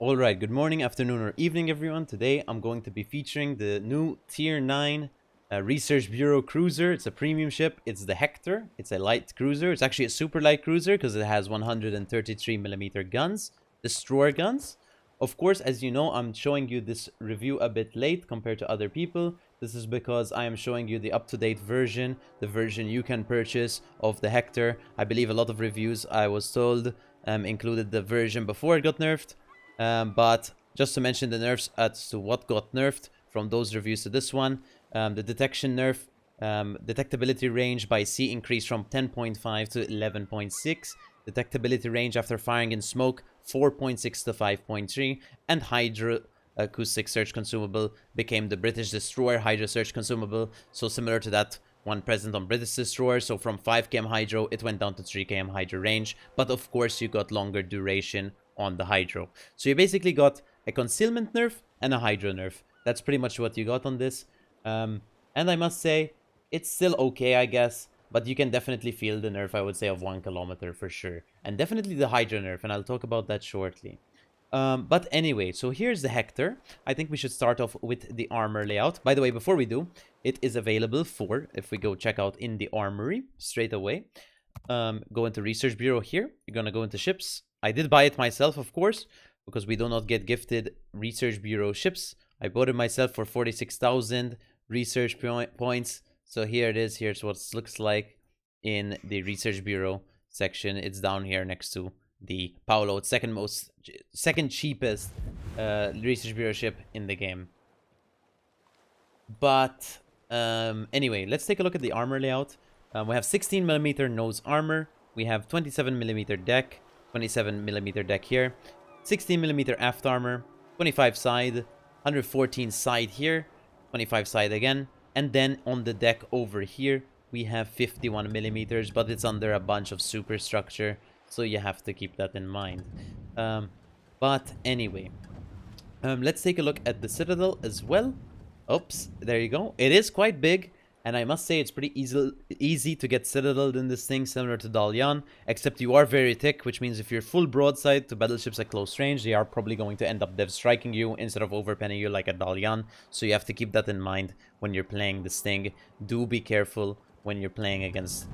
Alright, good morning, afternoon, or evening, everyone. Today I'm going to be featuring the new Tier 9 Research Bureau Cruiser. It's a premium ship. It's the Hector. It's a light cruiser. It's actually a super light cruiser because it has 133mm guns, destroyer guns. Of course, as you know, I'm showing you this review a bit late compared to other people. This is because I am showing you the up-to-date version, the version you can purchase of the Hector. I believe a lot of reviews, I was told, included the version before it got nerfed. But just to mention the nerfs as to what got nerfed from those reviews to this one, the detection nerf, detectability range by sea increased from 10.5 to 11.6, detectability range after firing in smoke 4.6 to 5.3, and Hydra acoustic search consumable became the British destroyer Hydra search consumable, so similar to that one present on British destroyer. So from 5 km hydro it went down to 3 km hydro range, but of course you got longer duration on the hydro. So you basically got a concealment nerf and a hydro nerf. That's pretty much what you got on this. And I must say, it's still okay, I guess, but you can definitely feel the nerf, I would say, of 1 km for sure. And definitely the hydro nerf, and I'll talk about that shortly. But anyway, so here's the Hector. I think we should start off with the armor layout. By the way, before we do, it is available for, if we go check out in the armory straight away, go into Research Bureau here. You're gonna go into ships. I did buy it myself, of course, because we do not get gifted Research Bureau ships. I bought it myself for 46,000 research points. So here it is. Here's what it looks like in the Research Bureau section. It's down here next to the Paolo. It's second cheapest Research Bureau ship in the game. But anyway, let's take a look at the armor layout. We have 16mm nose armor. We have 27mm deck, 27mm deck here, 16mm aft armor, 25 side, 114 side here, 25 side again, and then on the deck over here we have 51mm, but it's under a bunch of superstructure, so you have to keep that in mind. But anyway, let's take a look at the citadel as well. Oops, there you go. It is quite big, and I must say it's pretty easy to get citadeled in this thing, similar to Dalian, except you are very thick, which means if you're full broadside to battleships at close range, they are probably going to end up dev striking you instead of overpenning you like a Dalian, so you have to keep that in mind when you're playing this thing. Do be careful when you're playing against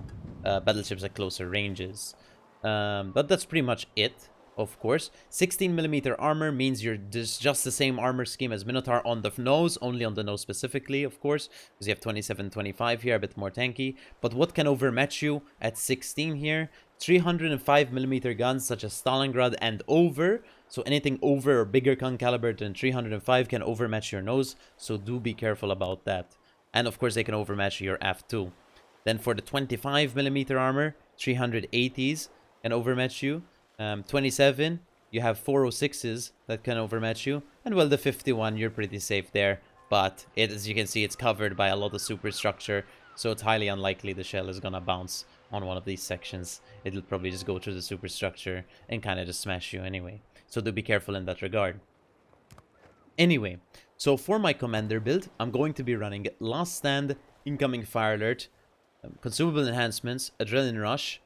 battleships at closer ranges. But that's pretty much it. Of course, 16mm armor means you're just the same armor scheme as Minotaur on the nose, only on the nose specifically, of course, because you have 27-25 here, a bit more tanky. But what can overmatch you at 16 here? 305mm guns such as Stalingrad and over. So anything over or bigger gun caliber than 305 can overmatch your nose, so do be careful about that. And of course, they can overmatch your aft too. Then for the 25mm armor, 380s can overmatch you. 27, you have 406s that can overmatch you, and well, the 51, you're pretty safe there, but as you can see, it's covered by a lot of superstructure, so it's highly unlikely the shell is gonna bounce on one of these sections. It'll probably just go through the superstructure and kind of just smash you anyway, so do be careful in that regard. Anyway, so for my commander build, I'm going to be running Last Stand, Incoming Fire Alert, Consumable Enhancements, Adrenaline Rush,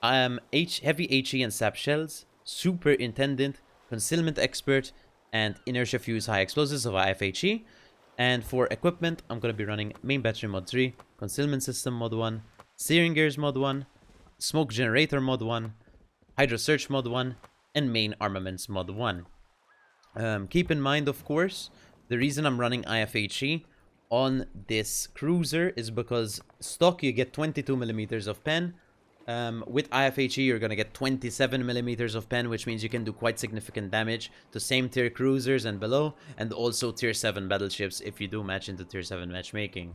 heavy HE and sap shells, superintendent, concealment expert, and inertia fuse high explosives of IFHE. And for equipment, I'm going to be running main battery mod 3, concealment system mod 1, steering gears mod 1, smoke generator mod 1, hydro search mod 1, and main armaments mod 1. Keep in mind, of course, the reason I'm running IFHE on this cruiser is because stock you get 22mm of pen. With IFHE, you're going to get 27mm of pen, which means you can do quite significant damage to same tier cruisers and below, and also tier 7 battleships if you do match into tier 7 matchmaking.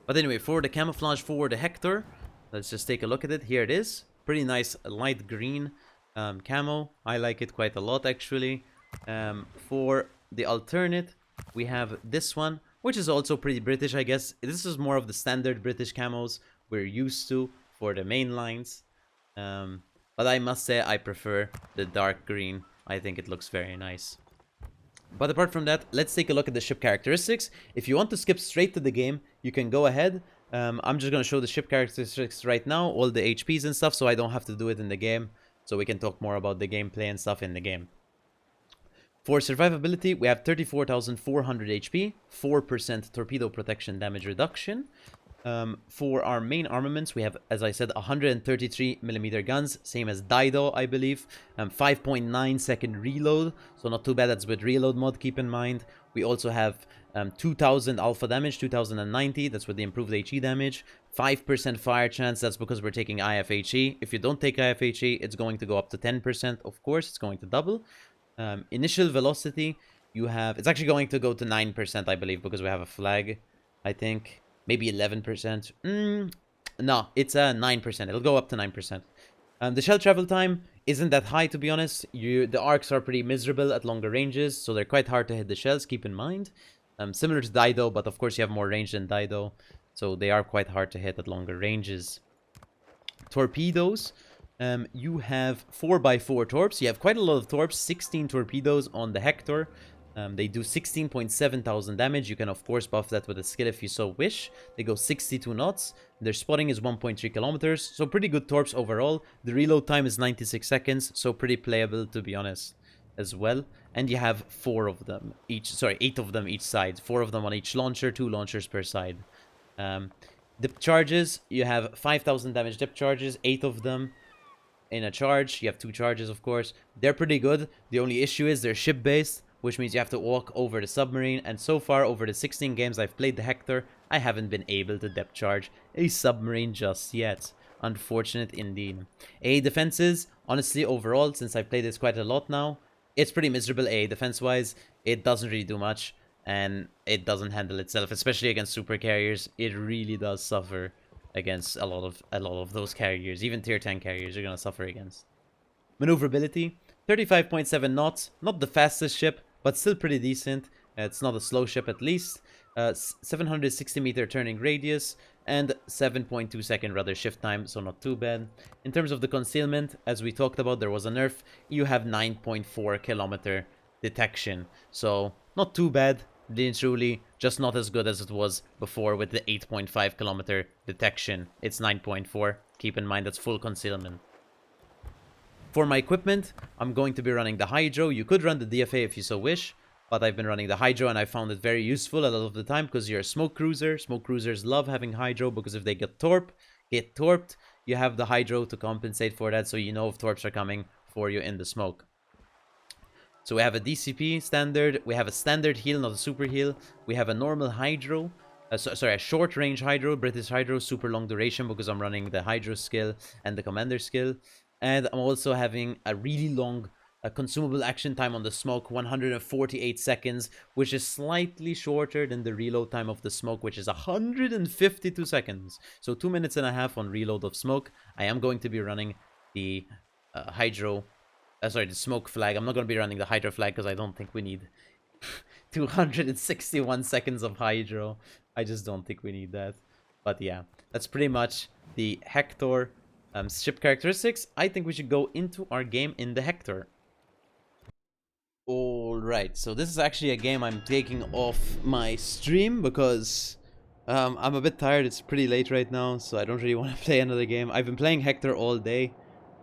But anyway, for the camouflage for the Hector, let's just take a look at it. Here it is. Pretty nice light green camo. I like it quite a lot, actually. For the alternate, we have this one, which is also pretty British, I guess. This is more of the standard British camos we're used to for the main lines, but I must say I prefer the dark green. I think it looks very nice. But apart from that, let's take a look at the ship characteristics. If you want to skip straight to the game, you can go ahead. I'm just going to show the ship characteristics right now, all the HPs and stuff, so I don't have to do it in the game, so we can talk more about the gameplay and stuff in the game. For survivability, we have 34,400 HP, 4% torpedo protection damage reduction. For our main armaments, we have, as I said, 133mm guns, same as Dido, I believe. 5.9 second reload, so not too bad. That's with reload mod, keep in mind. We also have 2000 alpha damage, 2090, that's with the improved HE damage. 5% fire chance, that's because we're taking IFHE. If you don't take IFHE, it's going to go up to 10%, of course, it's going to double. Initial velocity, you have, it's actually going to go to 9%, I believe, because we have a flag, I think. Maybe 11%. No, it's 9%. It'll go up to 9%. The shell travel time isn't that high, to be honest. The arcs are pretty miserable at longer ranges, so they're quite hard to hit the shells, keep in mind. Similar to Dido, but of course you have more range than Dido, so they are quite hard to hit at longer ranges. Torpedoes. You have 4x4 torps. You have quite a lot of torps, 16 torpedoes on the Hector. They do 16.7 thousand damage. You can, of course, buff that with a skill if you so wish. They go 62 knots. Their spotting is 1.3 kilometers. So pretty good torps overall. The reload time is 96 seconds. So pretty playable, to be honest, as well. And you have 4 of them each. Sorry, 8 of them each side. 4 of them on each launcher. 2 launchers per side. Dip charges. You have 5,000 damage dip charges. 8 of them in a charge. You have 2 charges, of course. They're pretty good. The only issue is they're ship-based, which means you have to walk over the submarine, and so far over the 16 games I've played the Hector, I haven't been able to depth charge a submarine just yet. Unfortunate indeed. AA defenses, honestly, overall, since I've played this quite a lot now, it's pretty miserable AA defense-wise. It doesn't really do much, and it doesn't handle itself, especially against super carriers. It really does suffer against a lot of those carriers. Even tier 10 carriers you're gonna suffer against. Maneuverability, 35.7 knots, not the fastest ship, but still pretty decent. It's not a slow ship at least. 760 meter turning radius and 7.2 second rudder shift time, so not too bad. In terms of the concealment, as we talked about, there was a nerf. You have 9.4 kilometer detection, so not too bad. Really truly, just not as good as it was before with the 8.5 kilometer detection. It's 9.4. Keep in mind that's full concealment. For my equipment, I'm going to be running the Hydro. You could run the DFA if you so wish, but I've been running the Hydro and I found it very useful a lot of the time because you're a smoke cruiser. Smoke cruisers love having Hydro because if they get torped, you have the Hydro to compensate for that, so you know if torps are coming for you in the smoke. So we have a DCP standard, we have a standard heal, not a super heal. We have a normal Hydro, a short range Hydro, British Hydro, super long duration because I'm running the Hydro skill and the Commander skill. And I'm also having a really long consumable action time on the smoke, 148 seconds, which is slightly shorter than the reload time of the smoke, which is 152 seconds. So 2.5 minutes on reload of smoke. I am going to be running the Hydro, the smoke flag. I'm not going to be running the Hydro flag because I don't think we need 261 seconds of Hydro. I just don't think we need that. But yeah, that's pretty much the Hector ship characteristics. I think we should go into our game in the Hector. Alright, so this is actually a game I'm taking off my stream because I'm a bit tired. It's pretty late right now, so I don't really want to play another game. I've been playing Hector all day,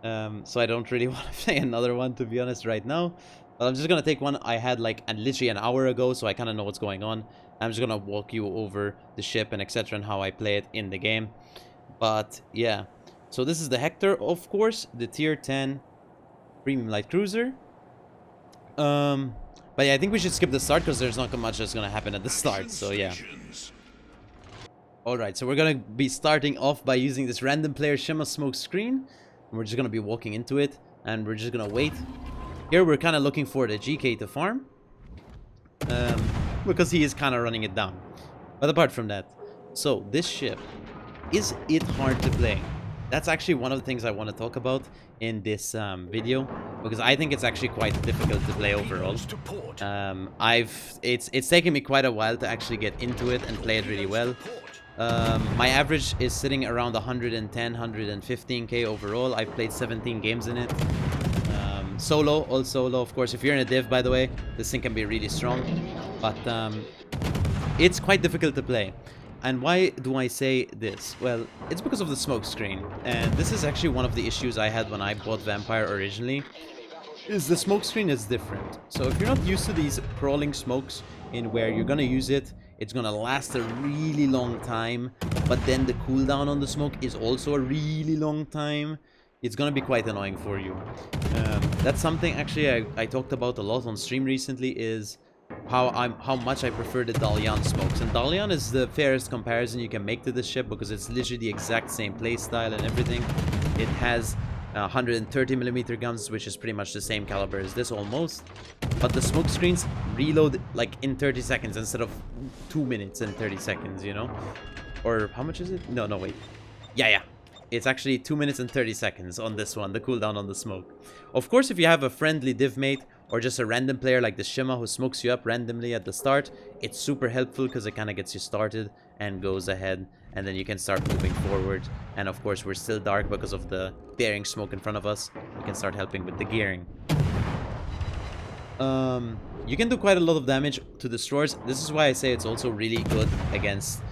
so I don't really want to play another one, to be honest, right now. But I'm just going to take one I had like literally an hour ago, so I kind of know what's going on. I'm just going to walk you over the ship and etc. and how I play it in the game. But yeah. So this is the Hector, of course, the tier 10 premium light cruiser. But yeah, I think we should skip the start because there's not much that's gonna happen at the start. So yeah. Alright, so we're gonna be starting off by using this random player shimmer smoke screen. And we're just gonna be walking into it and we're just gonna wait. Here we're kind of looking for the GK to farm. Because he is kind of running it down. But apart from that, so this ship, is it hard to play? That's actually one of the things I want to talk about in this video, because I think it's actually quite difficult to play overall. It's taken me quite a while to actually get into it and play it really well. My average is sitting around 110, 115k overall. I've played 17 games in it. All solo, of course. If you're in a div, by the way, this thing can be really strong, but it's quite difficult to play. And why do I say this? Well, it's because of the smoke screen. And this is actually one of the issues I had when I bought Vampire originally. is the smoke screen is different. So if you're not used to these crawling smokes in where you're gonna use it, it's gonna last a really long time, but then the cooldown on the smoke is also a really long time. It's gonna be quite annoying for you. That's something actually I talked about a lot on stream recently, is how much I prefer the Dalian smokes. And Dalian is the fairest comparison you can make to this ship because it's literally the exact same playstyle and everything. It has 130mm guns, which is pretty much the same caliber as this almost. But the smoke screens reload like in 30 seconds instead of 2 minutes and 30 seconds, you know? Or how much is it? No, wait. Yeah. It's actually 2 minutes and 30 seconds on this one, the cooldown on the smoke. Of course, if you have a friendly div mate or just a random player like the Shima who smokes you up randomly at the start, it's super helpful because it kind of gets you started and goes ahead, and then you can start moving forward. And of course, we're still dark because of the daring smoke in front of us. We can start helping with the gearing. You can do quite a lot of damage to destroyers. This is why I say it's also really good against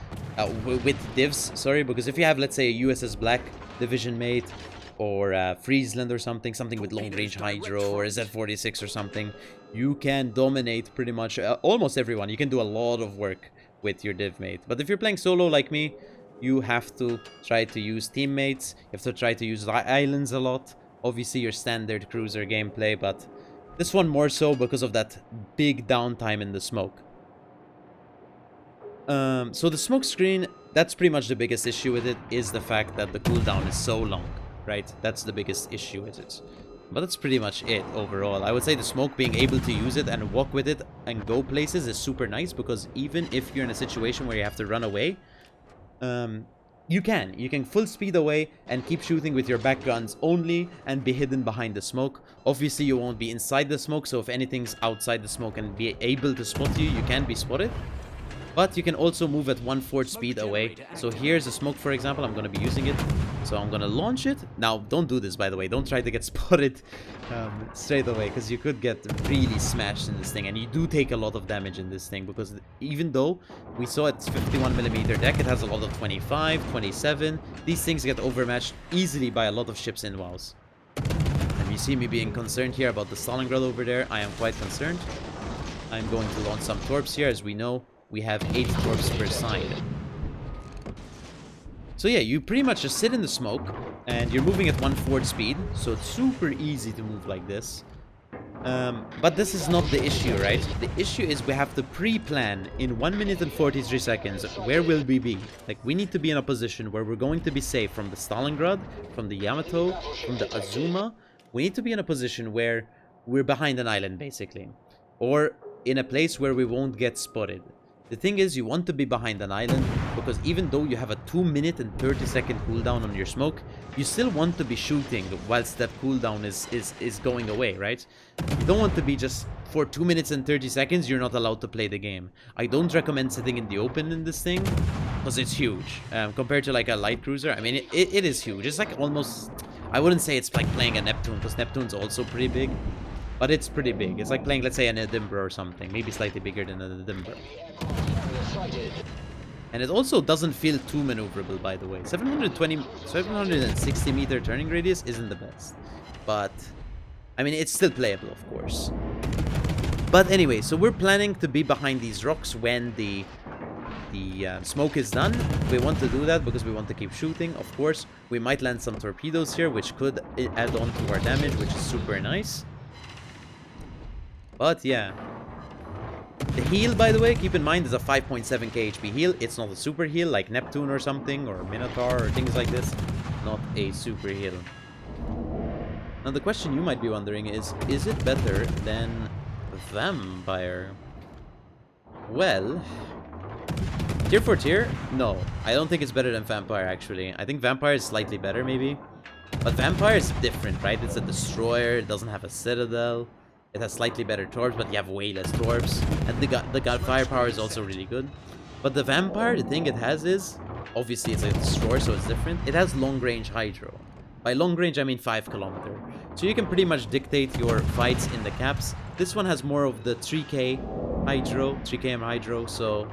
with divs, sorry, because if you have, let's say, a USS Black division mate or Friesland or something with long range hydro or a Z46 or something, you can dominate pretty much almost everyone. You can do a lot of work with your div mate. But if you're playing solo like me, you have to try to use teammates. You have to try to use islands a lot. Obviously your standard cruiser gameplay, but this one more so because of that big downtime in the smoke. So the smoke screen, that's pretty much the biggest issue with it, is the fact that the cooldown is so long, right? That's the biggest issue with it. But that's pretty much it overall. I would say the smoke, being able to use it and walk with it and go places, is super nice, because even if you're in a situation where you have to run away, you can full speed away and keep shooting with your back guns only and be hidden behind the smoke. Obviously you won't be inside the smoke, so if anything's outside the smoke and be able to spot you, you can be spotted. But you can also move at 1/4 speed away. So here's a smoke, for example. I'm going to be using it. So I'm going to launch it. Now, don't do this, by the way. Don't try to get spotted straight away, because you could get really smashed in this thing. And you do take a lot of damage in this thing, because even though we saw it's 51mm deck, it has a lot of 25, 27. These things get overmatched easily by a lot of ships in WoWs. And you see me being concerned here about the Stalingrad over there. I am quite concerned. I'm going to launch some torps here. As we know, we have 8 torps per side. So yeah, you pretty much just sit in the smoke, and you're moving at 1/4 speed, so it's super easy to move like this. But this is not the issue, right? The issue is we have to pre-plan in 1 minute and 43 seconds where will we be. Like, we need to be in a position where we're going to be safe from the Stalingrad, from the Yamato, from the Azuma. We need to be in a position where we're behind an island, basically. Or in a place where we won't get spotted. The thing is, you want to be behind an island, because even though you have a 2 minute and 30-second cooldown on your smoke, you still want to be shooting whilst that cooldown is going away, right? You don't want to be just for 2 minutes and 30 seconds, you're not allowed to play the game. I don't recommend sitting in the open in this thing, because it's huge. Compared to like a light cruiser, I mean, it is huge. It's like almost, I wouldn't say it's like playing a Neptune, because Neptune's also pretty big. But it's pretty big. It's like playing, let's say, an Edinburgh or something. Maybe slightly bigger than an Edinburgh. And it also doesn't feel too maneuverable, by the way. 760 meter turning radius isn't the best. But, I mean, it's still playable, of course. But anyway, so we're planning to be behind these rocks when the smoke is done. We want to do that because we want to keep shooting. Of course, we might land some torpedoes here, which could add on to our damage, which is super nice. But yeah, the heal, by the way, keep in mind, is a 5.7k HP heal. It's not a super heal like Neptune or something, or Minotaur or things like this. Not a super heal. Now the question you might be wondering is it better than Vampire? Well, tier for tier, no. I don't think it's better than Vampire, actually. I think Vampire is slightly better, maybe. But Vampire is different, right? It's a destroyer, it doesn't have a citadel. It has slightly better torps, but you have way less torps. And the god firepower is also really good. But the Vampire, the thing it has is, obviously it's a destroyer, so it's different. It has long range hydro. By long range, I mean 5 kilometer. So you can pretty much dictate your fights in the caps. This one has more of the 3k hydro, 3km hydro, so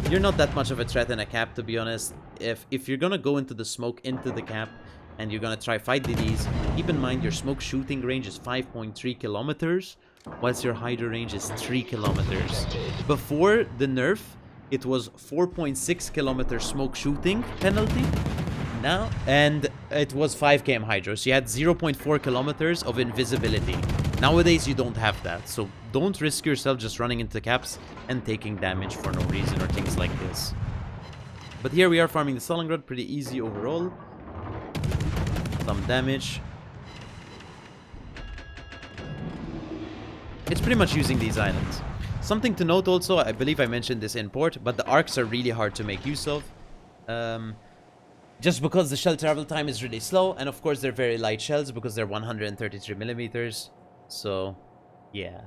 you're not that much of a threat in a cap, to be honest. If you're gonna go into the smoke, into the cap, and you're gonna try fight these, keep in mind your smoke shooting range is 5.3 kilometers, whilst your hydro range is 3 kilometers. Before the nerf, it was 4.6 kilometer smoke shooting penalty now, and it was 5 km hydro, so you had 0.4 kilometers of invisibility. Nowadays you don't have that, so don't risk yourself just running into caps and taking damage for no reason or things like this. But here we are farming the Stalingrad, pretty easy overall. Some damage. It's pretty much using these islands. Something to note also, I believe I mentioned this in port, but the arcs are really hard to make use of. Just because the shell travel time is really slow, and of course they're very light shells because they're 133 millimeters. So, yeah.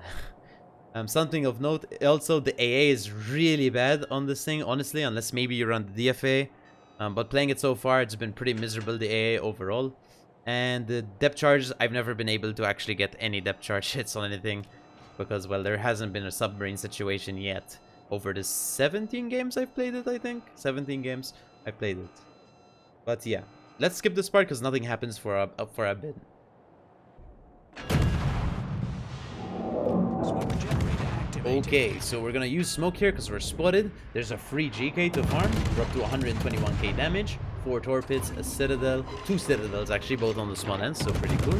Something of note, also the AA is really bad on this thing, honestly, unless maybe you run the DFA. But playing it so far, it's been pretty miserable, the AA overall. And the depth charges, I've never been able to actually get any depth charge hits on anything. Because, well, there hasn't been a submarine situation yet. Over the 17 games I've played it, I think. 17 games I played it. But yeah, let's skip this part because nothing happens for a bit. Okay, so we're gonna use smoke here because we're spotted. There's a free GK to farm. We're up to 121k damage. 4 torpedoes, a citadel, 2 citadels actually, both on the small ends, so pretty cool.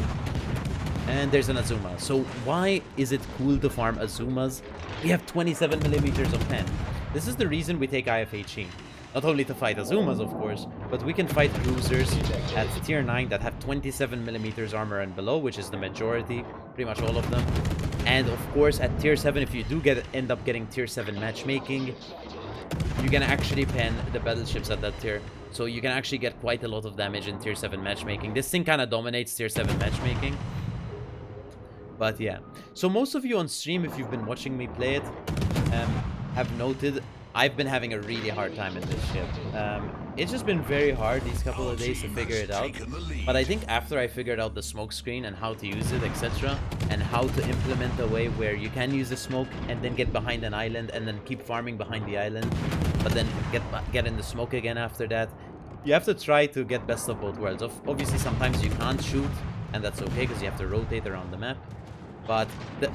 And there's an Azuma. So why is it cool to farm Azumas? We have 27 millimeters of pen. This is the reason we take IFHE. Not only to fight Azumas, of course, but we can fight cruisers at tier 9 that have 27 millimeters armor and below, which is the majority, pretty much all of them. And of course, at tier 7, if you do end up getting tier 7 matchmaking, you can actually pen the battleships at that tier. So you can actually get quite a lot of damage in tier 7 matchmaking. This thing kind of dominates tier 7 matchmaking. But yeah, so most of you on stream, if you've been watching me play it, have noted I've been having a really hard time in this ship. It's just been very hard these couple of days to figure it out. But I think after I figured out the smoke screen and how to use it, etc., and how to implement a way where you can use the smoke and then get behind an island and then keep farming behind the island, but then get in the smoke again after that, you have to try to get best of both worlds. Obviously, sometimes you can't shoot, and that's okay because you have to rotate around the map. But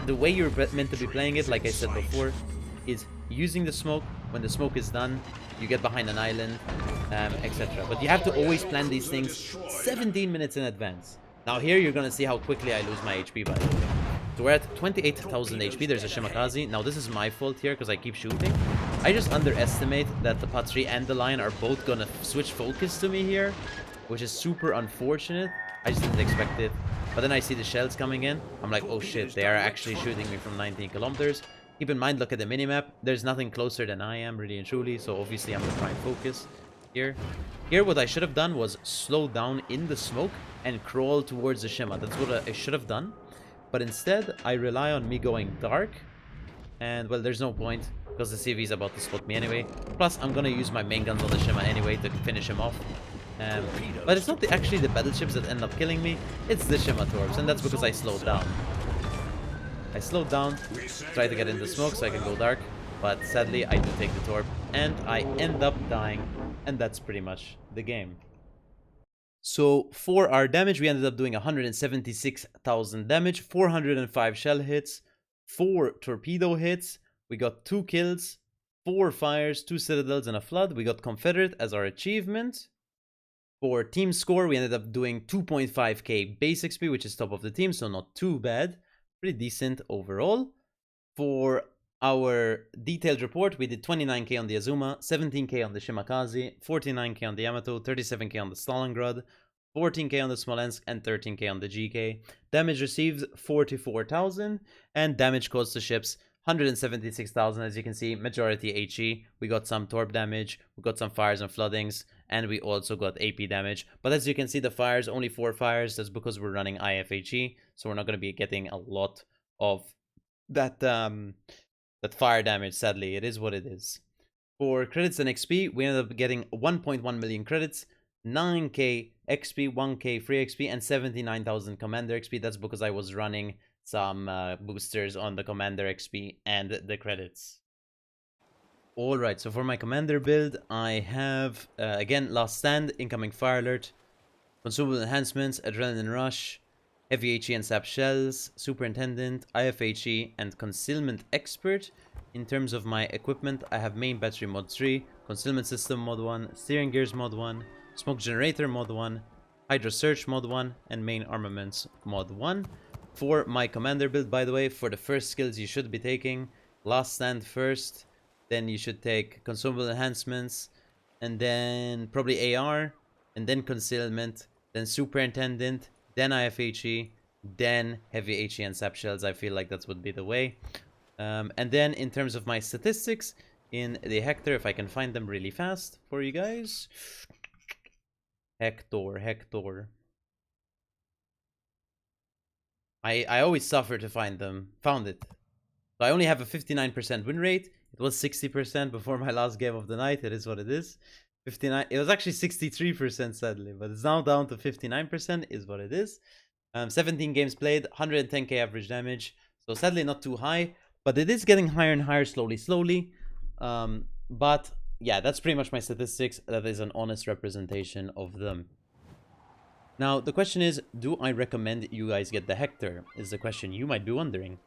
the way you're meant to be playing it, like I said before, is using the smoke. When the smoke is done, you get behind an island, etc. But you have to always plan these things 17 minutes in advance. Now here you're gonna see how quickly I lose my HP, by the way. So we're at 28,000 HP. There's a Shimakaze. Now this is my fault here because I keep shooting. I just underestimate that the Patri and the Lion are both gonna switch focus to me here, which is super unfortunate. I just didn't expect it. But then I see the shells coming in. I'm like, oh shit, they are actually shooting me from 19 kilometers. Keep in mind, look at the minimap. There's nothing closer than I am, really and truly. So obviously I'm the prime focus here. Here, what I should have done was slow down in the smoke and crawl towards the Shima. That's what I should have done. But instead, I rely on me going dark. And, well, there's no point because the CV is about to spot me anyway. Plus, I'm going to use my main guns on the Shima anyway to finish him off. But it's not actually the battleships that end up killing me. It's the Shima Torps, and that's because I slowed down. I slowed down, tried to get in the smoke so I can go dark, but sadly I do take the torp, and I end up dying, and that's pretty much the game. So for our damage, we ended up doing 176,000 damage, 405 shell hits, 4 torpedo hits, we got 2 kills, 4 fires, 2 citadels, and a flood. We got Confederate as our achievement. For team score, we ended up doing 2.5k base XP, which is top of the team, so not too bad. Pretty decent overall. For our detailed report, we did 29k on the Azuma, 17k on the Shimakaze, 49k on the Yamato, 37k on the Stalingrad, 14k on the Smolensk, and 13k on the GK. Damage received 44,000, and damage caused to ships 176,000. As you can see, majority HE. We got some torp damage, we got some fires and floodings, and we also got AP damage. But as you can see, the fires, only 4 fires. That's because we're running IFHE, so we're not going to be getting a lot of that that fire damage. Sadly, it is what it is. For credits and XP, we ended up getting 1.1 million credits, 9k XP, 1k free XP, and 79,000 commander XP. That's because I was running some boosters on the commander XP and the credits. Alright, so for my commander build, I have, again, last stand, incoming fire alert, Consumable enhancements, Adrenaline Rush, Heavy HE and Sap Shells, Superintendent, IFHE, and Concealment Expert. In terms of my equipment, I have Main Battery Mod 3, Concealment System Mod 1, Steering Gears Mod 1, Smoke Generator Mod 1, Hydra Search Mod 1, and Main Armaments Mod 1. For my Commander build, by the way, for the first skills you should be taking, Last Stand first, then you should take Consumable Enhancements, and then probably AR, and then Concealment, then Superintendent, then IFHE, then Heavy HE and Sap Shells. I feel like that would be the way. And then in terms of my statistics, in the Hector, if I can find them really fast for you guys. Hector. I always suffer to find them. Found it. So I only have a 59% win rate. It was 60% before my last game of the night. It is what it is. 59. It was actually 63% sadly, but it's now down to 59%. Is what it is. 17 games played, 110k average damage. So sadly not too high, but it is getting higher and higher slowly. But yeah, that's pretty much my statistics. That is an honest representation of them. Now the question is, do I recommend you guys get the Hector? Is the question you might be wondering.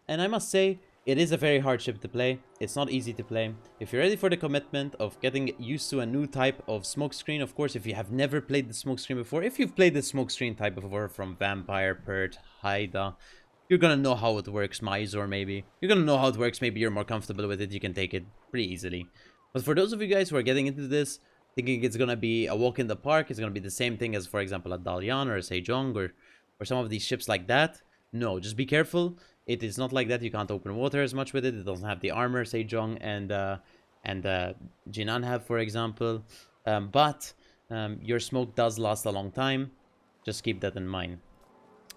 And I must say, it is a very hard ship to play. It's not easy to play. If you're ready for the commitment of getting used to a new type of smokescreen, of course, if you have never played the smokescreen before, if you've played the smokescreen type before from Vampire, Pert, Haida, you're gonna know how it works. Mysore, maybe. You're gonna know how it works. Maybe you're more comfortable with it. You can take it pretty easily. But for those of you guys who are getting into this, thinking it's gonna be a walk in the park, it's gonna be the same thing as, for example, a Dalian or a Sejong or some of these ships like that. No, just be careful. It is not like that. You can't open water as much with it. It doesn't have the armor Sejong and Jinan have, for example. But your smoke does last a long time. Just keep that in mind.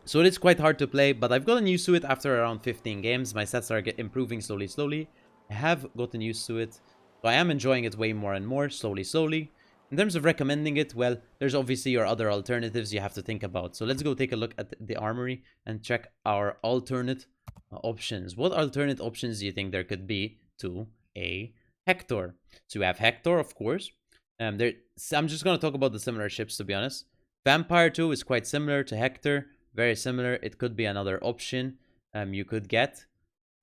So it is quite hard to play, but I've gotten used to it after around 15 games. My stats are improving slowly. I have gotten used to it. So I am enjoying it way more and more, slowly. In terms of recommending it, well, there's obviously your other alternatives you have to think about. So let's go take a look at the armory and check our alternate options. What alternate options do you think there could be to a Hector? So we have Hector, of course. I'm just going to talk about the similar ships, to be honest. Vampire 2 is quite similar to Hector. Very similar. It could be another option you could get.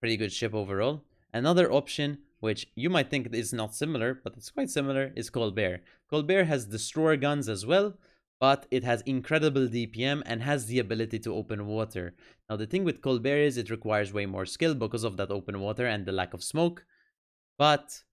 Pretty good ship overall. Another option, which you might think is not similar, but it's quite similar, is Colbert. Colbert has destroyer guns as well, but it has incredible DPM and has the ability to open water. Now, the thing with Colbert is it requires way more skill because of that open water and the lack of smoke, but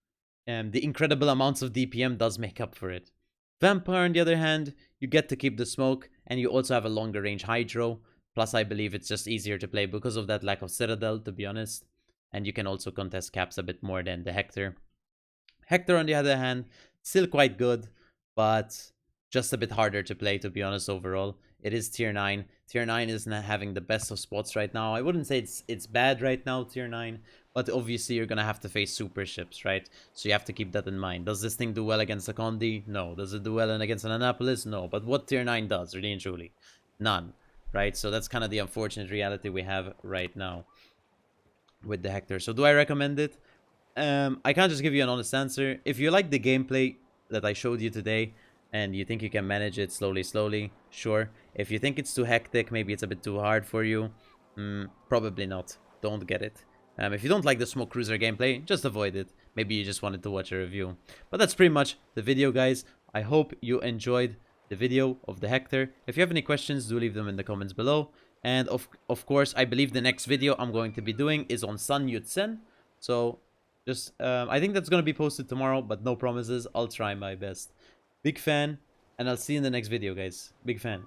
the incredible amounts of DPM does make up for it. Vampire, on the other hand, you get to keep the smoke, and you also have a longer range Hydro. Plus, I believe it's just easier to play because of that lack of Citadel, to be honest. And you can also contest caps a bit more than the Hector. Hector, on the other hand, still quite good, but just a bit harder to play, to be honest, overall. It is tier 9. Tier 9 isn't having the best of spots right now. I wouldn't say it's bad right now, tier 9. But obviously, you're going to have to face super ships, right? So you have to keep that in mind. Does this thing do well against a Condi? No. Does it do well against an Annapolis? No. But what tier 9 does, really and truly? None, right? So that's kind of the unfortunate reality we have right now with the Hector. So do I recommend it? I can't just give you an honest answer. If you like the gameplay that I showed you today and you think you can manage it slowly, sure. If you think it's too hectic, maybe it's a bit too hard for you, probably not. Don't get it. If you don't like the Smoke Cruiser gameplay, just avoid it. Maybe you just wanted to watch a review. But that's pretty much the video, guys. I hope you enjoyed the video of the Hector. If you have any questions, do leave them in the comments below. And of course, I believe the next video I'm going to be doing is on Sun Yat-sen. So just, I think that's going to be posted tomorrow, but no promises. I'll try my best. Big fan, and I'll see you in the next video, guys. Big fan.